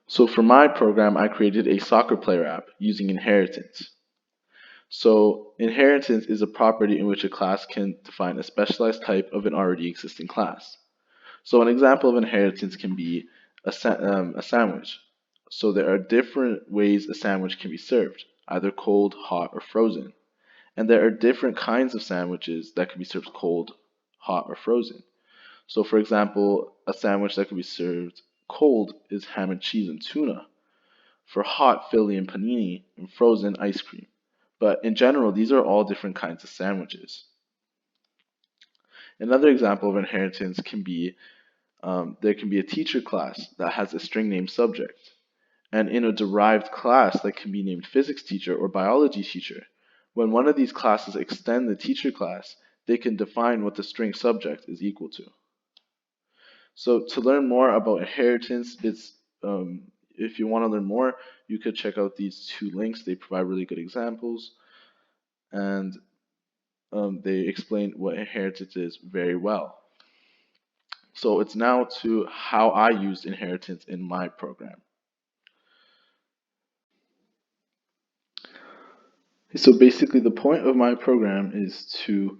So for my program, I created a soccer player app using inheritance. So inheritance is a property in which a class can define a specialized type of an already existing class. So an example of inheritance can be a sandwich. So there are different ways a sandwich can be served, either cold, hot, or frozen. And there are different kinds of sandwiches that can be served cold, hot, or frozen. So for example, a sandwich that can be served cold is ham and cheese and tuna. For hot, Philly and panini, and frozen ice cream. But in general, these are all different kinds of sandwiches. Another example of inheritance can be there can be a teacher class that has a string named subject. And in a derived class that can be named physics teacher or biology teacher, when one of these classes extend the teacher class, they can define what the string subject is equal to. So to learn more about inheritance, if you want to learn more, you could check out these two links. They provide really good examples, and they explain what inheritance is very well. So it's now to how I used inheritance in my program. So basically, the point of my program is to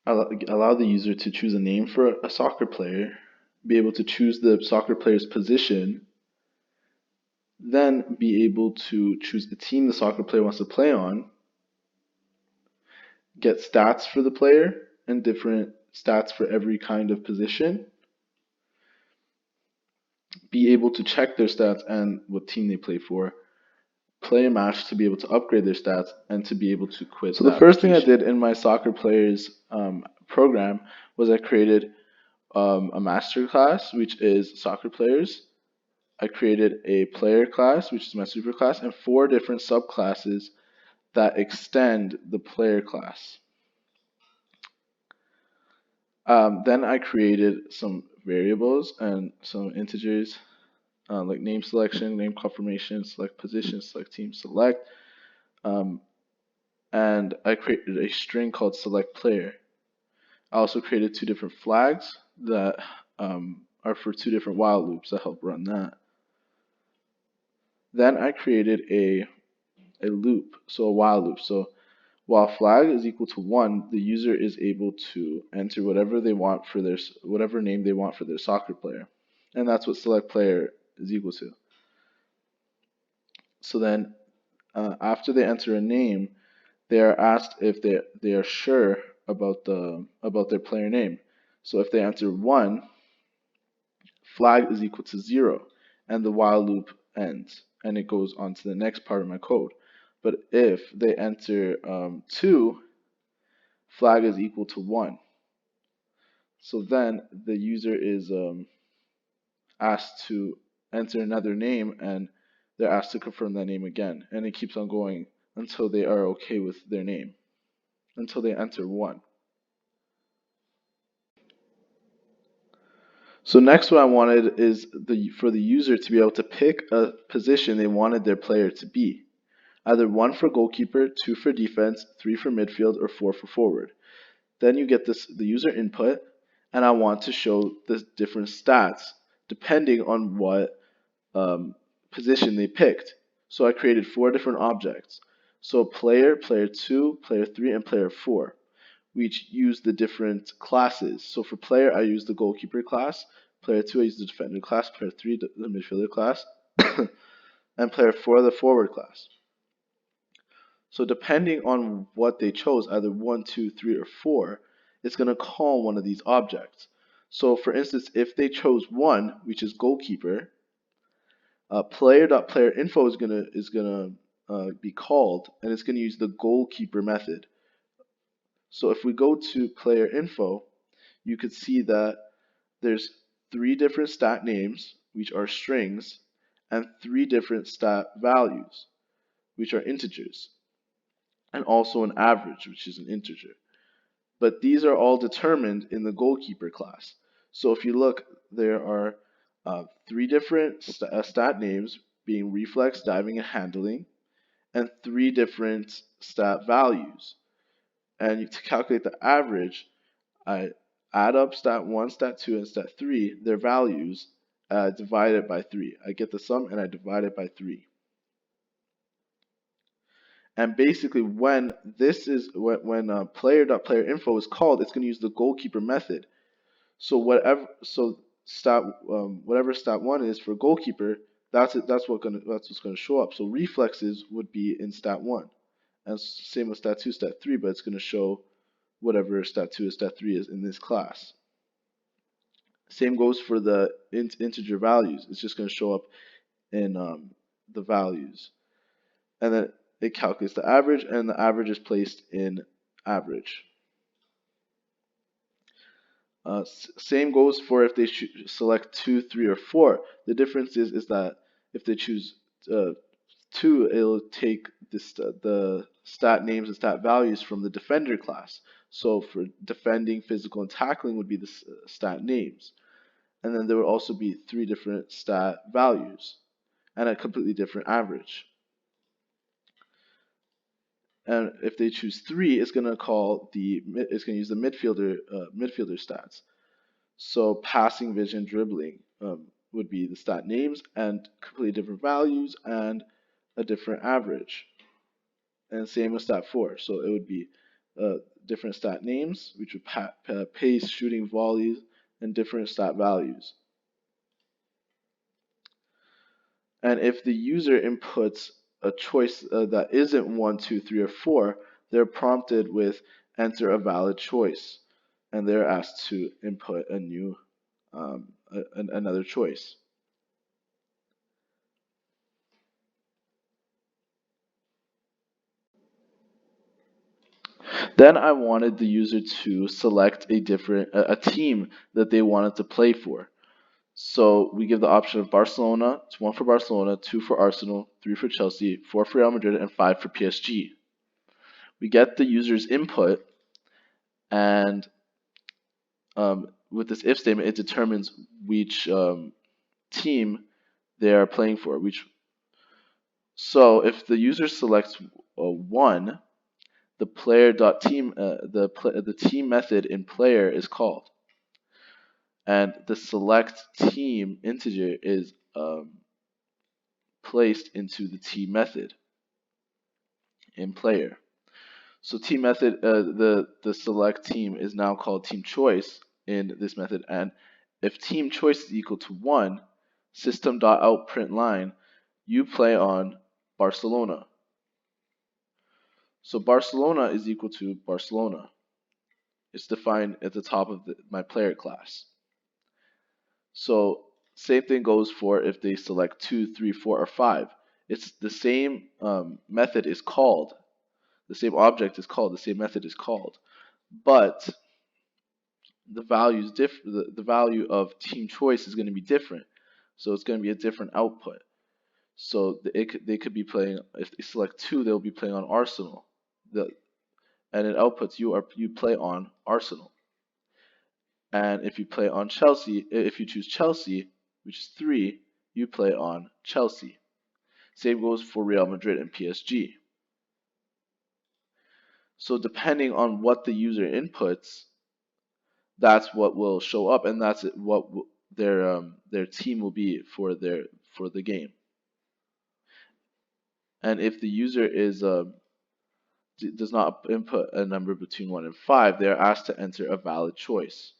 allow the user to choose a name for a soccer player, be able to choose the soccer player's position, then be able to choose the team the soccer player wants to play on, get stats for the player and different stats for every kind of position, be able to check their stats and what team they play for, play a match to be able to upgrade their stats, and to be able to quit. So the first thing I did in my soccer players program was I created a master class, which is soccer players. I created a player class, which is my super class, and four different subclasses that extend the player class. Then I created some variables and some integers like name selection, name confirmation, select position, select team, select. Um, and I created a string called select player. I also created two different flags that are for two different while loops that help run that. Then I created a loop, so a while loop. So while flag is equal to 1, the user is able to enter whatever they want for their whatever name they want for their soccer player. And that's what select player is equal to. So then after they enter a name, they are asked if they are sure about their player name. So if they enter 1, flag is equal to 0 and the while loop ends and it goes on to the next part of my code. But if they enter 2, flag is equal to 1. So then the user is asked to enter another name and they're asked to confirm that name again. And it keeps on going until they are okay with their name, until they enter 1. So next what I wanted is for the user to be able to pick a position they wanted their player to be. Either 1 for goalkeeper, 2 for defense, 3 for midfield, or 4 for forward. Then you get the user input, and I want to show the different stats depending on what position they picked. So I created 4 different objects. So player, player 2, player 3, and player 4. We each use the different classes. So for player, I use the goalkeeper class. Player 2, I use the defender class. Player 3, the midfielder class. And player 4, the forward class. So depending on what they chose, either 1, 2, 3, or 4, it's going to call one of these objects. So for instance, if they chose 1, which is goalkeeper, player.playerInfo is gonna be called, and it's gonna use the goalkeeper method. So if we go to player info, you could see that there's 3 different stat names, which are strings, and 3 different stat values, which are integers, and also an average, which is an integer. But these are all determined in the goalkeeper class. So if you look, there are 3 different stat names being reflex, diving, and handling, and 3 different stat values. And to calculate the average, I add up stat 1, stat 2, and stat 3, their values, divide it by 3. I get the sum and I divide it by 3. And basically, when this is when player.playerInfo is called, it's going to use the goalkeeper method. So whatever stat one is for goalkeeper, that's it. That's what's gonna show up. So reflexes would be in stat one, and same with stat two, stat three, but it's gonna show whatever stat two and stat three is in this class. Same goes for the integer values. It's just gonna show up in the values, and then it calculates the average, and the average is placed in average. Same goes for if they select 2, 3, or 4. The difference is that if they choose 2, it'll take the stat names and stat values from the defender class. So for defending, physical, and tackling would be the stat names. And then there would also be 3 different stat values and a completely different average. And if they choose 3, it's going to use the midfielder stats. So passing, vision, dribbling would be the stat names and completely different values and a different average. And same with stat 4. So it would be different stat names, which would pace, shooting, volleys, and different stat values. And if the user inputs a choice that isn't 1, 2, 3, or 4, they're prompted with enter a valid choice, and they're asked to input a new another choice. Then I wanted the user to select a team that they wanted to play for. So we give the option of Barcelona. It's 1 for Barcelona, 2 for Arsenal, 3 for Chelsea, 4 for Real Madrid, and 5 for PSG. We get the user's input, and with this if statement, it determines which team they are playing for. So if the user selects 1, the player.team the team method in player is called, and the select team integer is placed into the team method in player. So team method, the select team is now called team choice in this method, and if team choice is equal to 1, system.out.println, you play on Barcelona. So Barcelona is equal to Barcelona. It's defined at the top of my player class. So same thing goes for if they select 2, 3, 4, or 5. It's the same method is called, the same object is called, the same method is called, but the the value of team choice is going to be different. So it's going to be a different output. So they could be playing, if they select 2, they'll be playing on Arsenal. And it outputs you play on Arsenal. And if you play on Chelsea, if you choose Chelsea, which is 3, you play on Chelsea. Same goes for Real Madrid and PSG. So depending on what the user inputs, that's what will show up, and that's what their team will be for the game. And if the user does not input a number between 1 and 5, they are asked to enter a valid choice.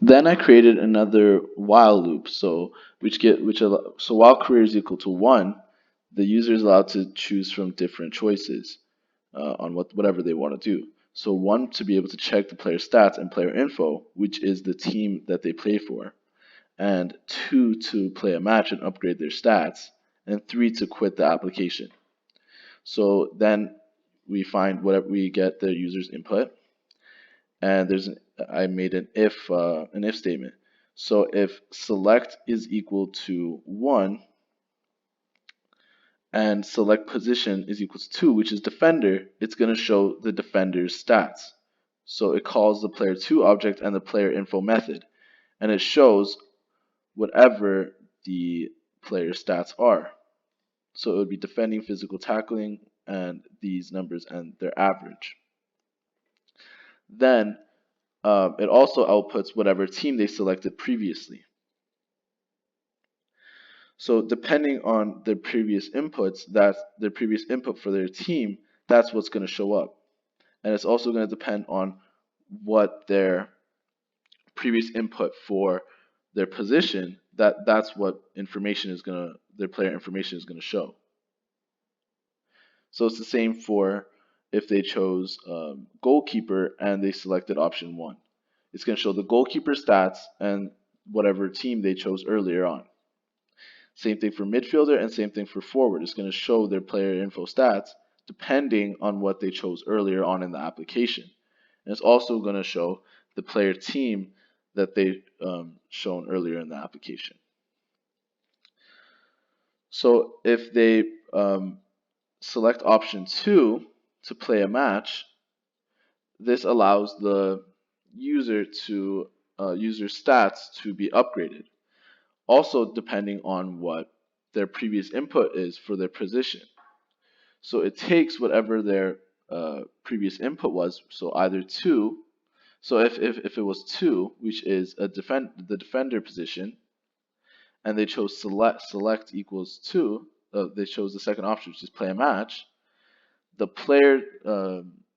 Then I created another while loop, so while career is equal to 1, the user is allowed to choose from different choices on whatever they want to do. So 1 to be able to check the player stats and player info, which is the team that they play for, and 2 to play a match and upgrade their stats, and 3 to quit the application. So then we get the user's input, and I made an if statement. So if select is equal to 1 and select position is equal to 2, which is defender, it's going to show the defender's stats. So it calls the player 2 object and the player info method, and it shows whatever the player stats are. So it would be defending, physical, tackling, and these numbers and their average. Then it also outputs whatever team they selected previously. So depending on their previous inputs, that's their previous input for their team, that's what's going to show up. And it's also going to depend on what their previous input for their position, that's what information is going to, their player information is going to show. So it's the same for if they chose goalkeeper and they selected option 1. It's going to show the goalkeeper stats and whatever team they chose earlier on. Same thing for midfielder and same thing for forward. It's going to show their player info stats depending on what they chose earlier on in the application. And it's also going to show the player team that they shown earlier in the application. So if they select option 2 to play a match, this allows the user stats to be upgraded. Also depending on what their previous input is for their position. So it takes whatever their previous input was, so either 2, so if it was 2, which is the defender position, and they chose select equals 2, they chose the second option, which is play a match, the player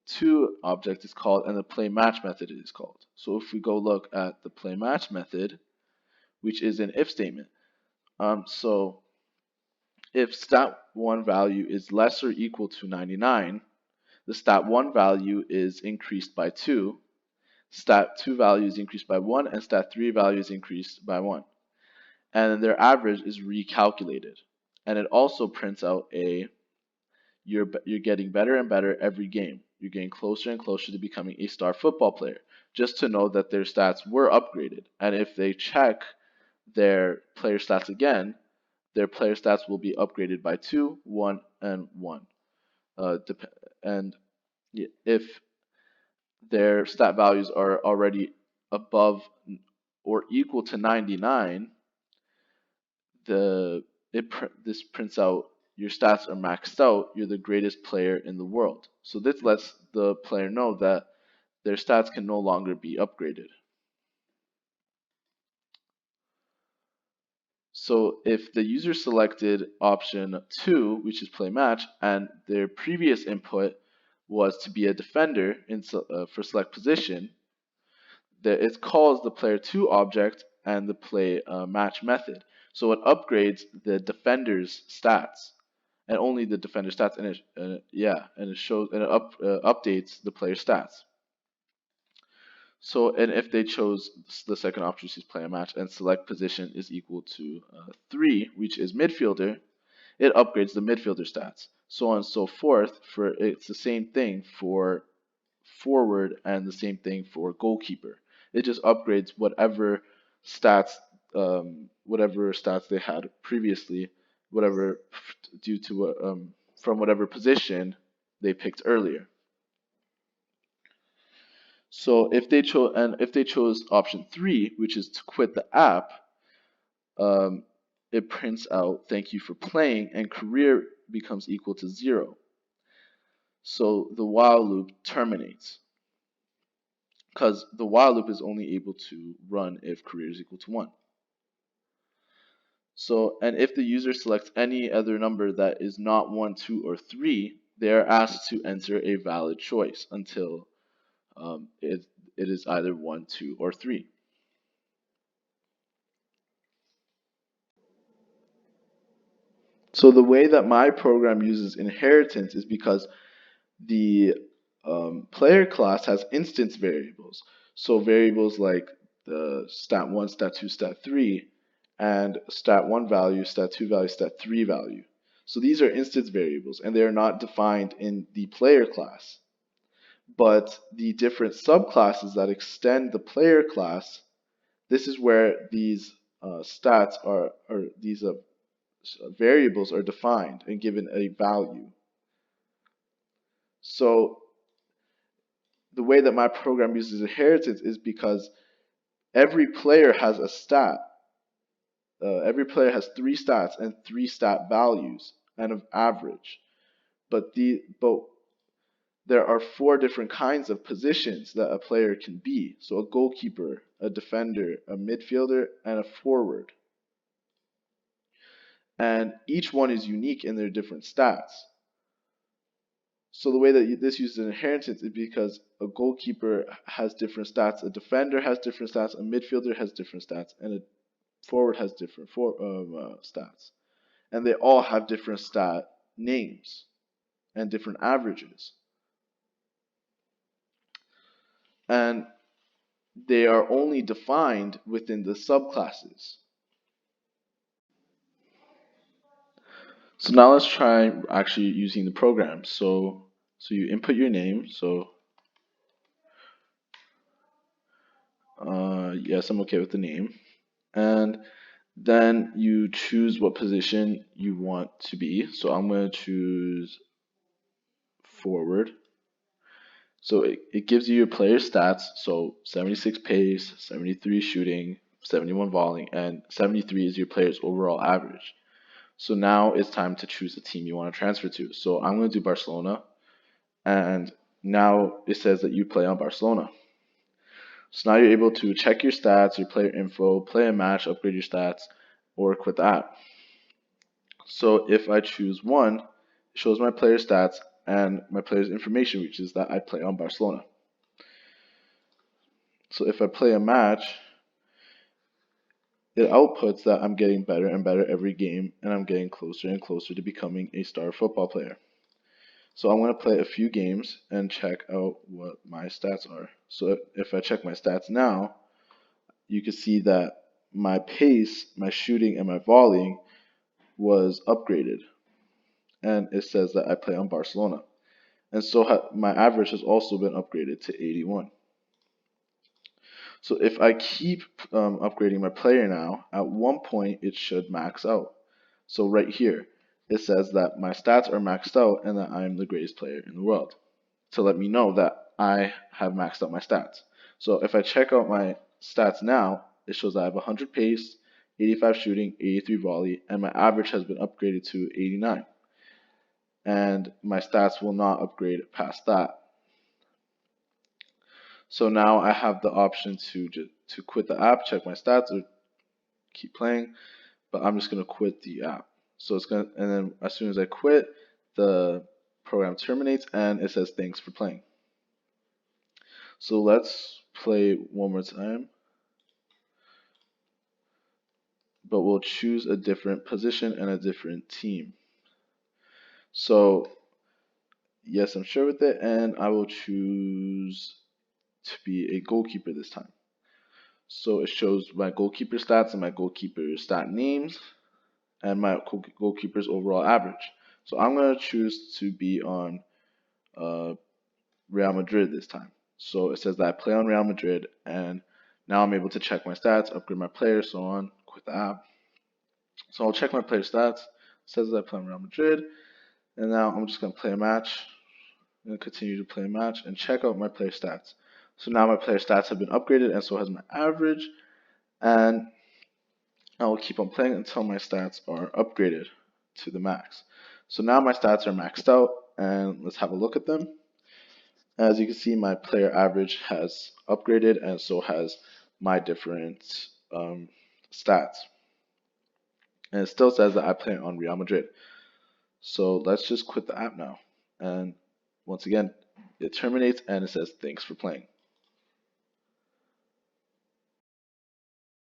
2 object is called, and the play match method is called. So if we go look at the play match method, which is an if statement, so if stat1 value is less or equal to 99, the stat1 value is increased by 2, stat2 value is increased by 1, and stat3 value is increased by 1. And their average is recalculated. And it also prints out you're getting better and better every game. You're getting closer and closer to becoming a star football player, just to know that their stats were upgraded. And if they check their player stats again, their player stats will be upgraded by 2, 1, and 1. And if their stat values are already above or equal to 99, this prints out your stats are maxed out, you're the greatest player in the world. So this lets the player know that their stats can no longer be upgraded. So if the user selected option 2, which is play match, and their previous input was to be a defender for select position, it calls the player 2 object and the play match method. So it upgrades the defender's stats, and only the defender stats, and it shows and it updates the player stats. So, and if they chose the second option, which is play a match, and select position is equal to 3, which is midfielder, it upgrades the midfielder stats. So on and so forth. It's the same thing for forward and the same thing for goalkeeper. It just upgrades whatever stats they had previously, whatever due to from whatever position they picked earlier. So if they chose option 3, which is to quit the app, it prints out thank you for playing, and career becomes equal to 0. So the while loop terminates, because the while loop is only able to run if career is equal to 1. So, and if the user selects any other number that is not 1, 2, or 3, they are asked to enter a valid choice until it is either 1, 2, or 3. So the way that my program uses inheritance is because the player class has instance variables. So variables like the stat1, stat2, stat3, and stat1 value, stat2 value, stat3 value. So these are instance variables, and they are not defined in the player class. But the different subclasses that extend the player class, this is where these stats or these variables are defined and given a value. So the way that my program uses inheritance is because every player has a stat. Every player has 3 stats and 3 stat values and of average. But there are 4 different kinds of positions that a player can be. So a goalkeeper, a defender, a midfielder, and a forward. And each one is unique in their different stats. So the way that this uses an inheritance is because a goalkeeper has different stats, a defender has different stats, a midfielder has different stats, and a forward has different stats. And they all have different stat names and different averages. And they are only defined within the subclasses. So now let's try actually using the program. So you input your name. So yes, I'm okay with the name. And then you choose what position you want to be. So I'm going to choose forward. So it gives you your player stats. So 76 pace, 73 shooting, 71 volleying, and 73 is your player's overall average. So now it's time to choose a team you want to transfer to. So I'm going to do Barcelona. And now it says that you play on Barcelona. So now you're able to check your stats, your player info, play a match, upgrade your stats, or quit the app. So if I choose one, it shows my player stats and my player's information, which is that I play on Barcelona. So if I play a match, it outputs that I'm getting better and better every game, and I'm getting closer and closer to becoming a star football player. So I'm going to play a few games and check out what my stats are. So if I check my stats now, you can see that my pace, my shooting, and my volleying was upgraded. And it says that I play on Barcelona. And so my average has also been upgraded to 81. So if I keep upgrading my player now, at one point it should max out. So right here, it says that my stats are maxed out and that I'm the greatest player in the world, to let me know that I have maxed out my stats. So if I check out my stats now, it shows that I have 100 pace, 85 shooting, 83 volley, and my average has been upgraded to 89. And my stats will not upgrade past that. So now I have the option to quit the app, check my stats, or keep playing, but I'm just gonna quit the app. So it's gonna, and then as soon as I quit, the program terminates and it says thanks for playing. So let's play one more time, but we'll choose a different position and a different team. So yes, I'm sure with it, and I will choose to be a goalkeeper this time. So it shows my goalkeeper stats and my goalkeeper stat names and my goalkeeper's overall average. So I'm going to choose to be on Real Madrid this time. So it says that I play on Real Madrid, and now I'm able to check my stats, upgrade my players, so on, quit the app. So I'll check my player stats. It says that I play on Real Madrid, and now I'm just going to play a match. I'm going to continue to play a match and check out my player stats. So now my player stats have been upgraded, and so has my average. And I will keep on playing until my stats are upgraded to the max. So now my stats are maxed out, and let's have a look at them. As you can see, my player average has upgraded, and so has my different stats. And it still says that I play on Real Madrid. So let's just quit the app now. And once again, it terminates and it says thanks for playing.